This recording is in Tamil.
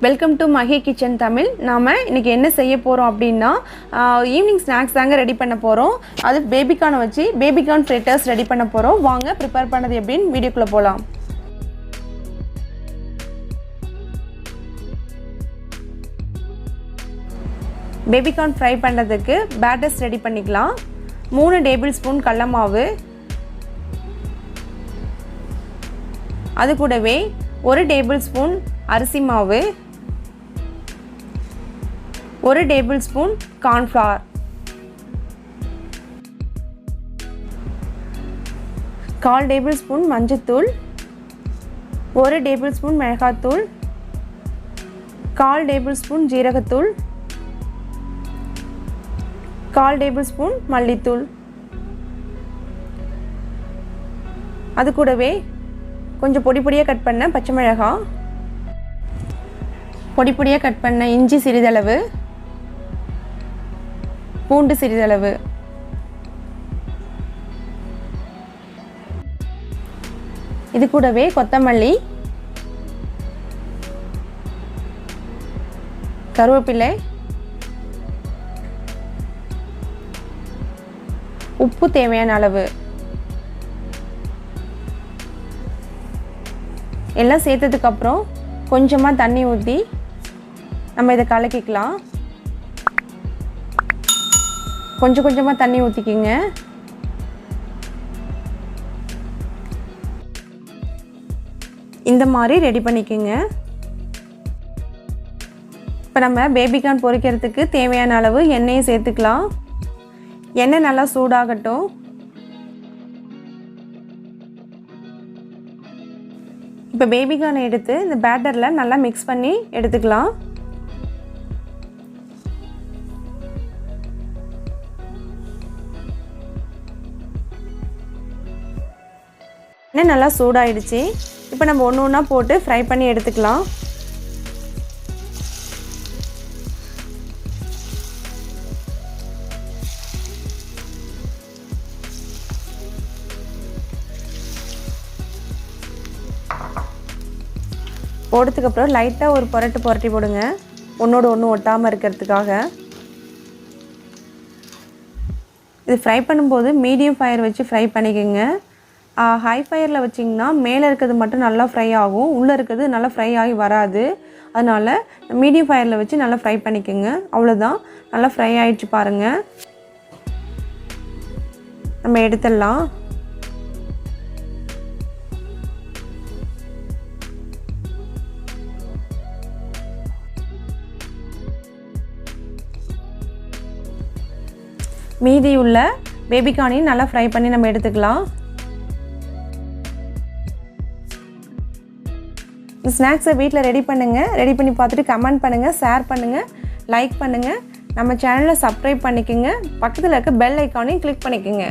Welcome to Mahi kitchen Tamil. நாம் இன்றைக்கி என்ன செய்ய போகிறோம் அப்படின்னா ஈவினிங் ஸ்நாக்ஸ் தாங்க ரெடி பண்ண போகிறோம். அது பேபிகார்னை வச்சு பேபிகார்ன் ஃப்ரிட்டர்ஸ் ரெடி பண்ண போகிறோம். வாங்க ப்ரிப்பேர் பண்ணது எப்படின்னு வீடியோக்குள்ளே போகலாம். பேபிகார்ன் ஃப்ரை பண்ணுறதுக்கு பேட்டர்ஸ் ரெடி பண்ணிக்கலாம். 3 டேபிள் ஸ்பூன் கடலை மாவு, அது கூடவே 1 டேபிள் ஸ்பூன் அரிசி மாவு, 1 table spoon cornflour, 1/4 table spoon மஞ்சத்தூள், 1 டேபிள் ஸ்பூன் மிளகாத்தூள், 1/4 டேபிள் ஸ்பூன் ஜீரகத்தூள், 1/4 டேபிள் ஸ்பூன் மல்லித்தூள், அது கூடவே கொஞ்சம் பொடி பொடியாக கட் பண்ண பச்சை மிளகாய், பொடி பொடியாக கட் பண்ண இஞ்சி சிறிதளவு, பூண்டு சிறிதளவு, இது கூடவே கொத்தமல்லி, கருவேப்பிலை, உப்பு தேவையான அளவு எல்லாம் சேர்த்ததுக்கப்புறம் கொஞ்சமாக தண்ணி ஊற்றி நம்ம இதை கலக்கிக்கலாம். கொஞ்சம் கொஞ்சமாக தண்ணி ஊற்றிக்கிங்க. இந்த மாதிரி ரெடி பண்ணிக்கோங்க. இப்போ நம்ம பேபிகார்ன் பொரிக்கிறதுக்கு தேவையான அளவு எண்ணெயை சேர்த்துக்கலாம். எண்ணெய் நல்லா சூடாகட்டும். இப்போ பேபிகார்னை எடுத்து இந்த பேட்டரில் நல்லா மிக்ஸ் பண்ணி எடுத்துக்கலாம். எண்ணெய் நல்லா சூடாயிடுச்சு. இப்போ நம்ம ஒன்று ஒன்றா போட்டு ஃப்ரை பண்ணி எடுத்துக்கலாம். போடுறதுக்கப்புறம் லைட்டாக ஒரு புரட்டி போடுங்க, ஒன்றோடு ஒன்று ஒட்டாமல் இருக்கிறதுக்காக. இது ஃப்ரை பண்ணும்போது மீடியம் ஃபயர் வச்சு ஃப்ரை பண்ணிக்கோங்க. ஹை ஃபயரில் வச்சிங்கன்னா மேலே இருக்கிறது மட்டும் நல்லா ஃப்ரை ஆகும், உள்ளே இருக்கிறது நல்லா ஃப்ரை ஆகி வராது. அதனால் மீடியம் ஃபயரில் வச்சு நல்லா ஃப்ரை பண்ணிக்கோங்க. அவ்வளோதான், நல்லா ஃப்ரை ஆகிடுச்சு பாருங்கள். நம்ம எடுத்துடலாம். மீதி உள்ள பேபிகார்னையும் நல்லா ஃப்ரை பண்ணி நம்ம எடுத்துக்கலாம். இந்த ஸ்நாக்ஸை வீட்டில் ரெடி பண்ணுங்கள். ரெடி பண்ணி பார்த்துட்டு கமெண்ட் பண்ணுங்கள், ஷேர் பண்ணுங்கள், லைக் பண்ணுங்கள். நம்ம சேனலை சப்ஸ்கிரைப் பண்ணிக்கோங்க. பக்கத்தில் இருக்க பெல் ஐக்கானையும் கிளிக் பண்ணிக்கோங்க.